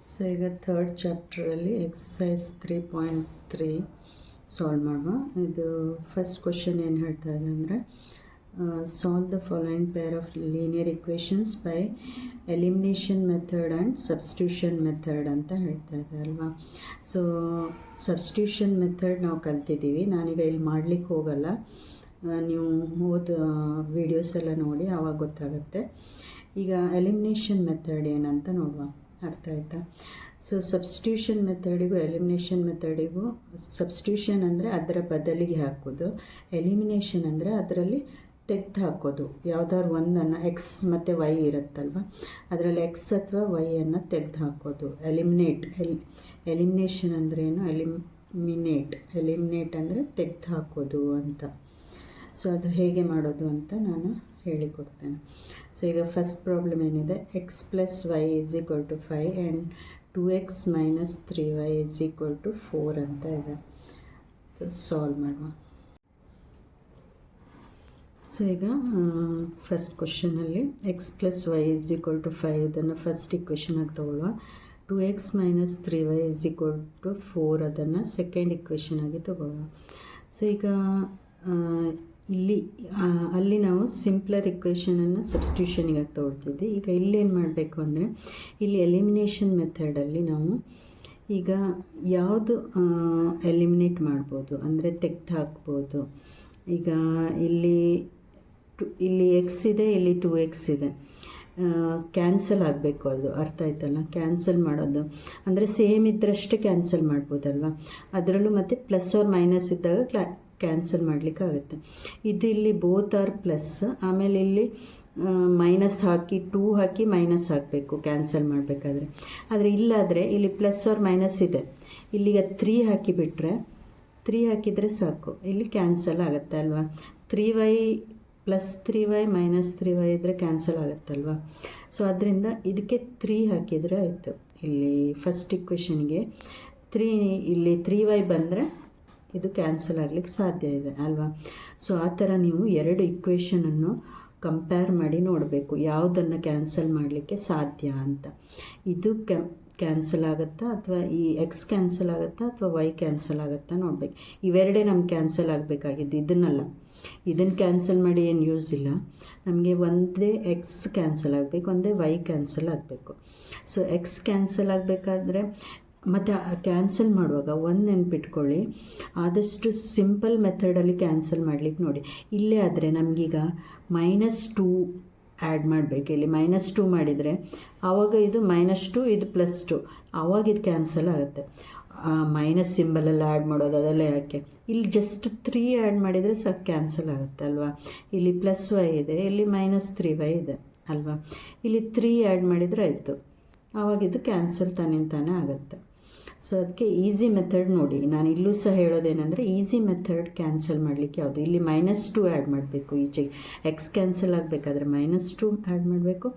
So ಈಗ third ಚಾಪ್ಟ್ರಲ್ಲಿ exercise 3.3 solve ಮಾಡುವ. ಇದು ಫಸ್ಟ್ ಕ್ವಶನ್ ಏನು ಹೇಳ್ತಾ ಇದೆ ಅಂದರೆ solve the following pair of linear equations by elimination method and substitution method ಅಂತ ಹೇಳ್ತಾ ಇದೆ ಅಲ್ವಾ. ಸೊ ಸಬ್ಸ್ಟಿಟ್ಯೂಷನ್ ಮೆಥಡ್ ನಾವು ಕಲ್ತಿದ್ದೀವಿ, ನಾನೀಗ ಇಲ್ಲಿ ಮಾಡಲಿಕ್ಕೆ ಹೋಗಲ್ಲ, ನೀವು ಓದ ವೀಡಿಯೋಸ್ ಎಲ್ಲ ನೋಡಿ ಆವಾಗ ಗೊತ್ತಾಗುತ್ತೆ. ಈಗ ಎಲಿಮಿನೇಷನ್ ಮೆಥಡ್ ಏನಂತ ನೋಡುವ, ಅರ್ಥ ಆಯ್ತಾ. ಸೊ ಸಬ್ಸ್ಟಿಟ್ಯೂಷನ್ ಮೆಥಡಿಗೂ ಎಲಿಮಿನೇಷನ್ ಮೆಥಡಿಗೂ, ಸಬ್ಸ್ಟಿಟ್ಯೂಷನ್ ಅಂದರೆ ಅದರ ಬದಲಿಗೆ ಹಾಕೋದು, ಎಲಿಮಿನೇಷನ್ ಅಂದರೆ ಅದರಲ್ಲಿ ತೆಗೆದು ಹಾಕೋದು. ಯಾವುದಾದ್ರು ಒಂದನ್ನು ಎಕ್ಸ್ ಮತ್ತು ವೈ ಇರುತ್ತಲ್ವ, ಅದರಲ್ಲಿ ಎಕ್ಸ್ ಅಥವಾ ವೈಯನ್ನು ತೆಗೆದು ಹಾಕೋದು. ಎಲಿಮಿನೇಷನ್ ಅಂದ್ರೇನು, ಎಲಿಮಿನೇಟ್ ಅಂದರೆ ತೆಗೆದು ಹಾಕೋದು ಅಂತ. ಸೊ ಅದು ಹೇಗೆ ಮಾಡೋದು ಅಂತ ನಾನು ಹೇಳಿಕೊಡ್ತೇನೆ. ಸೊ ಈಗ ಫಸ್ಟ್ ಪ್ರಾಬ್ಲಮ್ ಏನಿದೆ, X plus Y is equal to 5 and 2x minus 3y is equal to 4 ಅಂತ ಇದೆ. ಸಾಲ್ವ್ ಮಾಡುವ. ಸೊ ಈಗ ಫಸ್ಟ್ ಕ್ವಶನಲ್ಲಿ X plus Y is equal to 5 ಇದನ್ನು ಫಸ್ಟ್ ಇಕ್ವೇಷನಾಗಿ ತಗೊಳ್ಳುವ. 2x minus 3y is equal to 4 ಅದನ್ನು ಸೆಕೆಂಡ್ ಇಕ್ವೇಷನಾಗಿ ತಗೊಳ್ಳುವ. ಸೊ ಈಗ ಅಲ್ಲಿ ನಾವು ಸಿಂಪ್ಲರ್ ಇಕ್ವೇಷನನ್ನು ಸಬ್ಸ್ಟಿಟ್ಯೂಷನಿಗೆ ತೊಗೊಳ್ತಿದ್ದೆ. ಈಗ ಇಲ್ಲೇನು ಮಾಡಬೇಕು ಅಂದರೆ, ಇಲ್ಲಿ ಎಲಿಮಿನೇಷನ್ ಮೆಥಡಲ್ಲಿ ನಾವು ಈಗ ಯಾವುದು ಎಲಿಮಿನೇಟ್ ಮಾಡ್ಬೋದು ಅಂದರೆ ತೆಗೆದು ಹಾಕ್ಬೋದು. ಈಗ ಇಲ್ಲಿ ಎಕ್ಸ್ ಇದೆ, ಇಲ್ಲಿ 2x ಇದೆ, ಕ್ಯಾನ್ಸಲ್ ಆಗಬೇಕು, ಅದು ಅರ್ಥ ಆಯ್ತಲ್ಲ. ಕ್ಯಾನ್ಸಲ್ ಮಾಡೋದು ಅಂದರೆ ಸೇಮ್ ಇದ್ದರಷ್ಟೇ ಕ್ಯಾನ್ಸಲ್ ಮಾಡ್ಬೋದಲ್ವ, ಅದರಲ್ಲೂ ಮತ್ತು ಪ್ಲಸ್ ಆರ್ ಮೈನಸ್ ಇದ್ದಾಗ ಕ್ಯಾನ್ಸಲ್ ಮಾಡಲಿಕ್ಕಾಗುತ್ತೆ. ಇದು ಇಲ್ಲಿ ಬೋತ್ ಆರ್ ಪ್ಲಸ್, ಆಮೇಲೆ ಇಲ್ಲಿ ಮೈನಸ್ ಹಾಕಿ 2 ಹಾಕಿ ಮೈನಸ್ ಹಾಕಬೇಕು ಕ್ಯಾನ್ಸಲ್ ಮಾಡಬೇಕಾದ್ರೆ. ಆದರೆ ಇಲ್ಲಾದರೆ ಇಲ್ಲಿ ಪ್ಲಸ್ ಆರ್ ಮೈನಸ್ ಇದೆ, ಇಲ್ಲಿಗೆ 3 ಹಾಕಿಬಿಟ್ರೆ 3 ಹಾಕಿದರೆ ಸಾಕು, ಇಲ್ಲಿ ಕ್ಯಾನ್ಸಲ್ ಆಗುತ್ತೆ ಅಲ್ವಾ. 3y plus 3y minus 3y ಇದ್ದರೆ ಕ್ಯಾನ್ಸಲ್ ಆಗುತ್ತಲ್ವ. ಸೊ ಅದರಿಂದ ಇದಕ್ಕೆ 3 ಹಾಕಿದರೆ ಆಯಿತು. ಇಲ್ಲಿ ಫಸ್ಟ್ ಇಕ್ವೇಷನ್ಗೆ 3, ಇಲ್ಲಿ 3y ಬಂದರೆ ಇದು ಕ್ಯಾನ್ಸಲ್ ಆಗಲಿಕ್ಕೆ ಸಾಧ್ಯ ಇದೆ ಅಲ್ವಾ. ಸೊ ಆ ಥರ ನೀವು ಎರಡು ಇಕ್ವೇಷನನ್ನು ಕಂಪೇರ್ ಮಾಡಿ ನೋಡಬೇಕು, ಯಾವುದನ್ನು ಕ್ಯಾನ್ಸಲ್ ಮಾಡಲಿಕ್ಕೆ ಸಾಧ್ಯ ಅಂತ. ಇದು ಕ್ಯಾನ್ಸಲ್ ಆಗುತ್ತಾ ಅಥವಾ ಈ ಎಕ್ಸ್ ಕ್ಯಾನ್ಸಲ್ ಆಗುತ್ತಾ ಅಥವಾ ವೈ ಕ್ಯಾನ್ಸಲ್ ಆಗುತ್ತಾ ನೋಡಬೇಕು. ಇವೆರಡೇ ನಮ್ಗೆ ಕ್ಯಾನ್ಸಲ್ ಆಗಬೇಕಾಗಿದ್ದು, ಇದನ್ನು ಕ್ಯಾನ್ಸಲ್ ಮಾಡಿ ಏನು ಯೂಸ್ ಇಲ್ಲ. ನಮಗೆ ಒಂದೇ ಎಕ್ಸ್ ಕ್ಯಾನ್ಸಲ್ ಆಗಬೇಕು, ಒಂದೇ ವೈ ಕ್ಯಾನ್ಸಲ್ ಆಗಬೇಕು. ಸೊ ಎಕ್ಸ್ ಕ್ಯಾನ್ಸಲ್ ಆಗಬೇಕಾದ್ರೆ ಮತ್ತು ಕ್ಯಾನ್ಸಲ್ ಮಾಡುವಾಗ ಒಂದು ನೆನ್ಪಿಟ್ಕೊಳ್ಳಿ, ಆದಷ್ಟು ಸಿಂಪಲ್ ಮೆಥಡಲ್ಲಿ ಕ್ಯಾನ್ಸಲ್ ಮಾಡಲಿಕ್ಕೆ ನೋಡಿ. ಇಲ್ಲೇ ಆದರೆ ನಮಗೀಗ -2 ಆ್ಯಡ್ ಮಾಡಬೇಕು. ಇಲ್ಲಿ -2 ಮಾಡಿದರೆ ಆವಾಗ ಇದು -2 ಇದು +2, ಆವಾಗ ಇದು ಕ್ಯಾನ್ಸಲ್ ಆಗುತ್ತೆ. ಮೈನಸ್ ಸಿಂಬಲೆಲ್ಲ ಆ್ಯಡ್ ಮಾಡೋದು ಅದೆಲ್ಲ ಯಾಕೆ, ಇಲ್ಲಿ ಜಸ್ಟ್ 3 ಆ್ಯಡ್ ಮಾಡಿದರೆ ಸಾಕು ಕ್ಯಾನ್ಸಲ್ ಆಗುತ್ತೆ ಅಲ್ವಾ. ಇಲ್ಲಿ +y ಇದೆ, ಇಲ್ಲಿ -3y ಇದೆ ಅಲ್ವಾ. ಇಲ್ಲಿ 3 ಆ್ಯಡ್ ಮಾಡಿದರೆ ಆಯಿತು, ಆವಾಗ ಇದು ಕ್ಯಾನ್ಸಲ್ ತಾನೇ ಆಗುತ್ತೆ. ಸೊ ಅದಕ್ಕೆ ಈಸಿ ಮೆಥಡ್ ನೋಡಿ. ನಾನು ಇಲ್ಲೂ ಸಹ ಹೇಳೋದೇನೆಂದರೆ, ಈಸಿ ಮೆಥಡ್ ಕ್ಯಾನ್ಸಲ್ ಮಾಡಲಿಕ್ಕೆ ಯಾವುದು, ಇಲ್ಲಿ -2 ಆ್ಯಡ್ ಮಾಡಬೇಕು. ಈಚೆಗೆ ಎಕ್ಸ್ ಕ್ಯಾನ್ಸಲ್ ಆಗಬೇಕಾದ್ರೆ -2 ಆ್ಯಡ್ ಮಾಡಬೇಕು,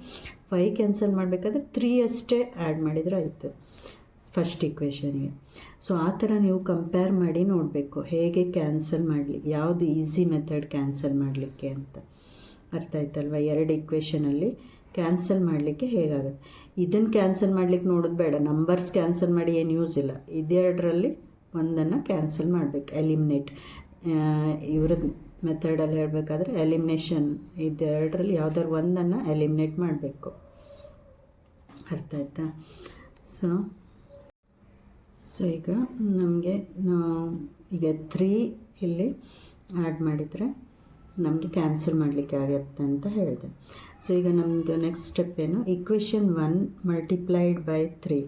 ವೈ ಕ್ಯಾನ್ಸಲ್ ಮಾಡಬೇಕಾದ್ರೆ 3 ಅಷ್ಟೇ ಆ್ಯಡ್ ಮಾಡಿದರೆ ಆಯಿತು ಫಸ್ಟ್ ಇಕ್ವೇಷನ್ಗೆ. ಸೊ ಆ ಥರ ನೀವು ಕಂಪೇರ್ ಮಾಡಿ ನೋಡಬೇಕು ಹೇಗೆ ಕ್ಯಾನ್ಸಲ್ ಮಾಡಲಿ, ಯಾವುದು ಈಸಿ ಮೆಥಡ್ ಕ್ಯಾನ್ಸಲ್ ಮಾಡಲಿಕ್ಕೆ ಅಂತ. ಅರ್ಥ ಆಯ್ತಲ್ವ. ಎರಡು ಇಕ್ವೇಷನಲ್ಲಿ ಕ್ಯಾನ್ಸಲ್ ಮಾಡಲಿಕ್ಕೆ ಹೇಗಾಗುತ್ತೆ. ಇದನ್ನು ಕ್ಯಾನ್ಸಲ್ ಮಾಡಲಿಕ್ಕೆ ನೋಡೋದು ಬೇಡ, ನಂಬರ್ಸ್ ಕ್ಯಾನ್ಸಲ್ ಮಾಡಿ ಏನು ಯೂಸ್ ಇಲ್ಲ. ಇದೆರಡರಲ್ಲಿ ಒಂದನ್ನು ಕ್ಯಾನ್ಸಲ್ ಮಾಡಬೇಕು, ಎಲಿಮಿನೇಟ್. ಇವ್ರದ್ದು ಮೆಥಡಲ್ಲಿ ಹೇಳಬೇಕಾದ್ರೆ ಎಲಿಮಿನೇಷನ್, ಇದೆರಡರಲ್ಲಿ ಯಾವುದಾದ್ರು ಒಂದನ್ನು ಎಲಿಮಿನೇಟ್ ಮಾಡಬೇಕು. ಅರ್ಥ ಆಯ್ತಾ. ಸೊ ಈಗ ನಮಗೆ ಈಗ 3 ಇಲ್ಲಿ ಆ್ಯಡ್ ಮಾಡಿದರೆ ನಮಗೆ ಕ್ಯಾನ್ಸಲ್ ಮಾಡಲಿಕ್ಕೆ ಆಗುತ್ತೆ ಅಂತ ಹೇಳಿದೆ. ಸೊ ಈಗ ನಮ್ಮದು ನೆಕ್ಸ್ಟ್ ಸ್ಟೆಪ್ ಏನು, ಇಕ್ವೇಷನ್ 1 ಮಲ್ಟಿಪ್ಲೈಡ್ ಬೈ 3.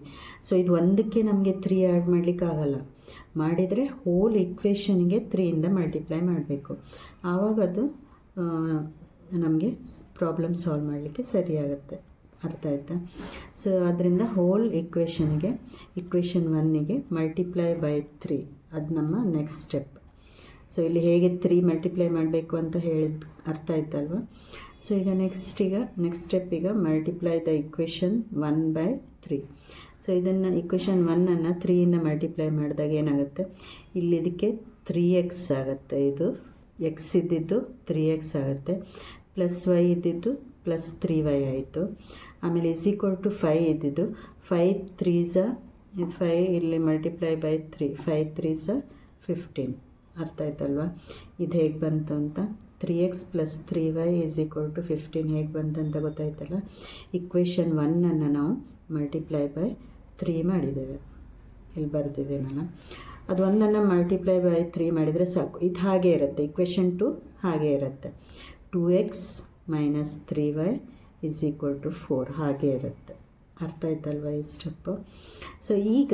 ಸೊ ಇದು ಒಂದಕ್ಕೆ ನಮಗೆ 3 ಆ್ಯಡ್ ಮಾಡಲಿಕ್ಕೆ ಆಗಲ್ಲ, ಮಾಡಿದರೆ ಹೋಲ್ ಇಕ್ವೇಷನ್ಗೆ 3ಇಂದ ಮಲ್ಟಿಪ್ಲೈ ಮಾಡಬೇಕು, ಆವಾಗ ಅದು ನಮಗೆ ಪ್ರಾಬ್ಲಮ್ ಸಾಲ್ವ್ ಮಾಡಲಿಕ್ಕೆ ಸರಿಯಾಗುತ್ತೆ. ಅರ್ಥ ಆಯ್ತಾ. ಸೊ ಅದರಿಂದ ಹೋಲ್ ಇಕ್ವೇಷನ್ 1ಗೆ ಮಲ್ಟಿಪ್ಲೈ ಬೈ 3, ಅದು ನಮ್ಮ ನೆಕ್ಸ್ಟ್ ಸ್ಟೆಪ್. ಸೊ ಇಲ್ಲಿ ಹೇಗೆ 3 ಮಲ್ಟಿಪ್ಲೈ ಮಾಡಬೇಕು ಅಂತ ಹೇಳಿದ ಅರ್ಥ ಆಯ್ತಲ್ವ. ಸೊ ಈಗ ನೆಕ್ಸ್ಟ್ ಸ್ಟೆಪ್ ಈಗ multiply the equation 1 by 3. So ಇದನ್ನು ಇಕ್ವೇಷನ್ 1ಅನ್ನು 3ಇಂದ ಮಲ್ಟಿಪ್ಲೈ ಮಾಡಿದಾಗ ಏನಾಗುತ್ತೆ, ಇಲ್ಲಿ ಇದಕ್ಕೆ 3x ಆಗುತ್ತೆ, ಇದು ಎಕ್ಸ್ ಇದ್ದಿದ್ದು 3x ಆಗುತ್ತೆ, +y ಇದ್ದಿದ್ದು +3y ಆಯಿತು. ಆಮೇಲೆ ಇಸ್ ಈಕ್ವಲ್ ಟು 5 ಇದ್ದಿದ್ದು 5 3s ಇದು 5 ಇಲ್ಲಿ ಮಲ್ಟಿಪ್ಲೈ ಬೈ 3 5 3s 15 ಅರ್ಥ ಆಯ್ತಲ್ವಾ. ಇದು ಹೇಗೆ ಬಂತು ಅಂತ 3x + 3y = 15 ಹೇಗೆ ಬಂತಂತ ಗೊತ್ತಾಯ್ತಲ್ಲ. ಇಕ್ವೇಷನ್ 1ಅನ್ನು ನಾವು ಮಲ್ಟಿಪ್ಲೈ ಬೈ 3 ಮಾಡಿದ್ದೇವೆ, ಇಲ್ಲಿ ಬರೆದಿದ್ದೇನಲ್ಲ. ಅದು ಒಂದನ್ನು ಮಲ್ಟಿಪ್ಲೈ ಬೈ 3 ಮಾಡಿದರೆ ಸಾಕು. ಇದು ಹಾಗೆ ಇರುತ್ತೆ. ಇಕ್ವೇಷನ್ 2 ಹಾಗೆ ಇರುತ್ತೆ. 2x - 3y = 4 ಹಾಗೆ ಇರುತ್ತೆ. ಅರ್ಥ ಆಯ್ತಲ್ವ ಈ ಸ್ಟೆಪ್ಪು. ಸೊ ಈಗ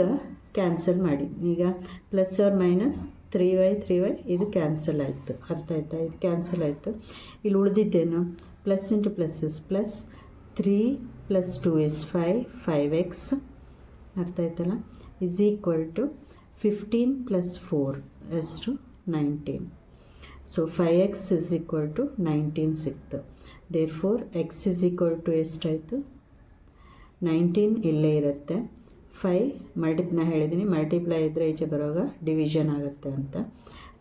ಕ್ಯಾನ್ಸಲ್ ಮಾಡಿ. ಈಗ +or - 3y ಇದು ಕ್ಯಾನ್ಸಲ್ ಆಯಿತು. ಅರ್ಥ ಆಯ್ತಾ? ಇದು ಕ್ಯಾನ್ಸಲ್ ಆಯಿತು. ಇಲ್ಲಿ ಉಳಿದಿದ್ದೇನು ಪ್ಲಸ್ ಇಂಟು ಪ್ಲಸ್ಸಸ್ ಪ್ಲಸ್ 3 + 2 = 5 5x ಅರ್ಥ ಆಯ್ತಲ್ಲ = 15 + 4 ಎಷ್ಟು 19. ಸೊ 5x = 19 ಸಿಕ್ತು. ದೇರ್ಫೋರ್ x ಎಷ್ಟಾಯಿತು 19 ಇಲ್ಲೇ ಇರುತ್ತೆ. 5 ನಾ ಹೇಳಿದ್ದೀನಿ ಮಲ್ಟಿಪ್ಲೈ ಇದ್ದರೆ ಈಚೆ ಬರುವಾಗ ಡಿವಿಷನ್ ಆಗುತ್ತೆ ಅಂತ.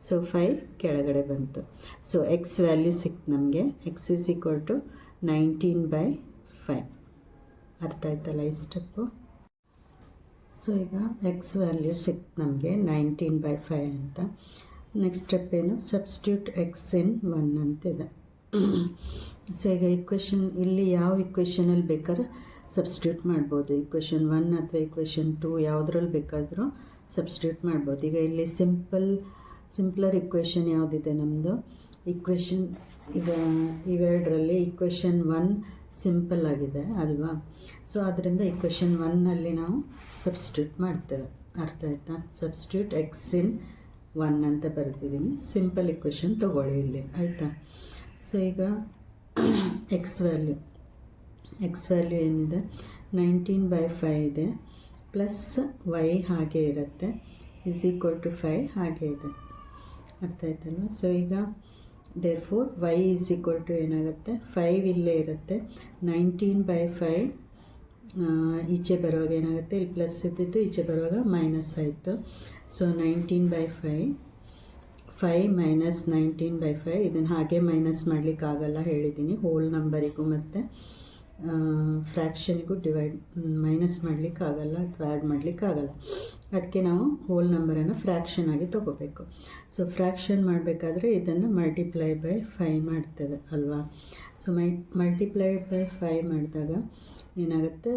ಸೊ 5 ಕೆಳಗಡೆ ಬಂತು. ಸೊ ಎಕ್ಸ್ ವ್ಯಾಲ್ಯೂ ಸಿಕ್ತು ನಮಗೆ. x = 19/5 ಅರ್ಥ ಆಯ್ತಲ್ಲ ಈ ಸ್ಟೆಪ್ಪು. ಸೊ ಈಗ ಎಕ್ಸ್ ವ್ಯಾಲ್ಯೂ ಸಿಕ್ತು ನಮಗೆ 19/5 ಅಂತ. ನೆಕ್ಸ್ಟ್ ಸ್ಟೆಪ್ ಏನು ಸಬ್ಸ್ಟಿಟ್ಯೂಟ್ ಎಕ್ಸ್ ಇನ್ 1 ಅಂತಿದೆ. ಸೊ ಈಗ ಇಕ್ವೇಷನ್ ಇಲ್ಲಿ ಯಾವ ಇಕ್ವೇಷನಲ್ಲಿ ಬೇಕಾದ್ರೆ ಸಬ್ಸ್ಟಿಟ್ಯೂಟ್ ಮಾಡ್ಬೋದು. ಇಕ್ವೇಷನ್ 1 ಅಥವಾ ಇಕ್ವೇಷನ್ 2 ಯಾವುದ್ರಲ್ಲಿ ಬೇಕಾದರೂ ಸಬ್ಸ್ಟಿಟ್ಯೂಟ್ ಮಾಡ್ಬೋದು. ಈಗ ಇಲ್ಲಿ ಸಿಂಪ್ಲರ್ ಇಕ್ವೇಷನ್ ಯಾವುದಿದೆ ನಮ್ಮದು ಇಕ್ವೇಷನ್. ಈಗ ಇವೆರಡರಲ್ಲಿ ಇಕ್ವೇಷನ್ 1 ಸಿಂಪಲ್ ಆಗಿದೆ ಅಲ್ವಾ. ಸೊ ಅದರಿಂದ ಇಕ್ವೇಷನ್ 1ನಲ್ಲಿ ನಾವು ಸಬ್ಸ್ಟಿಟ್ಯೂಟ್ ಮಾಡ್ತೇವೆ. ಅರ್ಥ ಆಯ್ತಾ? ಸಬ್ಸ್ಟಿಟ್ಯೂಟ್ ಎಕ್ಸ್ ಇನ್ 1 ಅಂತ ಬರ್ತಿದ್ದೀನಿ. ಸಿಂಪಲ್ ಇಕ್ವೇಷನ್ ತೊಗೊಳ್ಳಿ ಇಲ್ಲಿ ಆಯಿತಾ. ಸೊ ಈಗ ಎಕ್ಸ್ ವ್ಯಾಲ್ಯೂ ಏನಿದೆ 19/5 ಇದೆ, ಪ್ಲಸ್ y ಹಾಗೆ ಇರುತ್ತೆ = 5 ಹಾಗೆ ಇದೆ. ಅರ್ಥ ಆಯ್ತಲ್ವ. ಸೊ ಈಗ ದೇರ್ಫೋರ್ y = ಏನಾಗುತ್ತೆ 5 ಇಲ್ಲೇ ಇರುತ್ತೆ. 19/5 ಈಚೆ ಬರುವಾಗ ಏನಾಗುತ್ತೆ ಇಲ್ಲಿ ಪ್ಲಸ್ ಇದ್ದಿದ್ದು ಈಚೆ ಬರುವಾಗ ಮೈನಸ್ ಆಯಿತು. ಸೊ 19/5 5 - 19/5 ಇದನ್ನು ಹಾಗೆ ಮೈನಸ್ ಮಾಡಲಿಕ್ಕಾಗಲ್ಲ ಹೇಳಿದ್ದೀನಿ. ಹೋಲ್ ನಂಬರಿಗೂ ಮತ್ತು ಫ್ರ್ಯಾಕ್ಷನಿಗೂ ಮೈನಸ್ ಮಾಡಲಿಕ್ಕಾಗಲ್ಲ ಅಥವಾ ಆ್ಯಡ್ ಮಾಡಲಿಕ್ಕಾಗಲ್ಲ. ಅದಕ್ಕೆ ನಾವು ಹೋಲ್ ನಂಬರನ್ನು ಫ್ರ್ಯಾಕ್ಷನ್ ಆಗಿ ತೊಗೋಬೇಕು. ಸೊ ಫ್ರ್ಯಾಕ್ಷನ್ ಮಾಡಬೇಕಾದ್ರೆ ಇದನ್ನು ಮಲ್ಟಿಪ್ಲೈ ಬೈ 5 ಮಾಡ್ತೇವೆ ಅಲ್ವಾ. ಸೊ ಮಲ್ಟಿಪ್ಲೈ ಬೈ 5 ಮಾಡಿದಾಗ ಏನಾಗುತ್ತೆ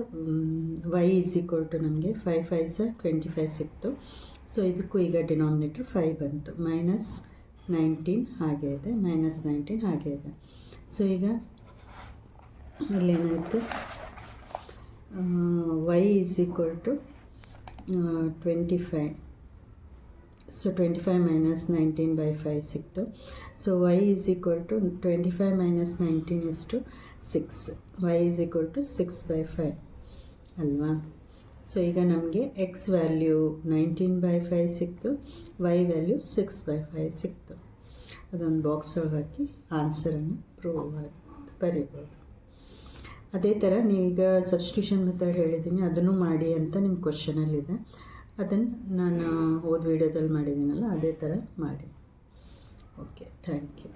y = ನಮಗೆ 5 5s 25 ಸಿಕ್ತು. ಸೊ ಇದಕ್ಕೂ ಈಗ ಡಿನಾಮಿನೇಟ್ರ್ 5 ಬಂತು. -19 ಹಾಗೆ ಇದೆ, -19 ಹಾಗೆ ಇದೆ. ಸೊ ಈಗ ಇಲ್ಲೇನಾಯಿತು y = 25. ಸೊ 25 - 19/5 ಸಿಕ್ತು. So y = 25 - 19 = 6. y = 6/5 ಅಲ್ವಾ. ಸೊ ಈಗ ನಮಗೆ ಎಕ್ಸ್ ವ್ಯಾಲ್ಯೂ 19/5 ಸಿಕ್ತು, y ವ್ಯಾಲ್ಯೂ 6/5 ಸಿಕ್ತು. ಅದೊಂದು ಬಾಕ್ಸ್ ಒಳಗೆ ಹಾಕಿ ಆನ್ಸರನ್ನು ಪ್ರೂವ್ ಬರೀಬೋದು. ಅದೇ ಥರ ನೀವೀಗ ಸಬ್ಸ್ಟಿಟ್ಯೂಷನ್ ಮೆಥಡ್ ಹೇಳಿದ್ದೀನಿ ಅದನ್ನು ಮಾಡಿ ಅಂತ ನಿಮ್ಮ ಕ್ವಶನಲ್ಲಿದೆ. ಅದನ್ನು ನಾನು ಹೋದ ವೀಡಿಯೋದಲ್ಲಿ ಮಾಡಿದ್ದೀನಲ್ಲ ಅದೇ ಥರ ಮಾಡಿ. Okay, thank you.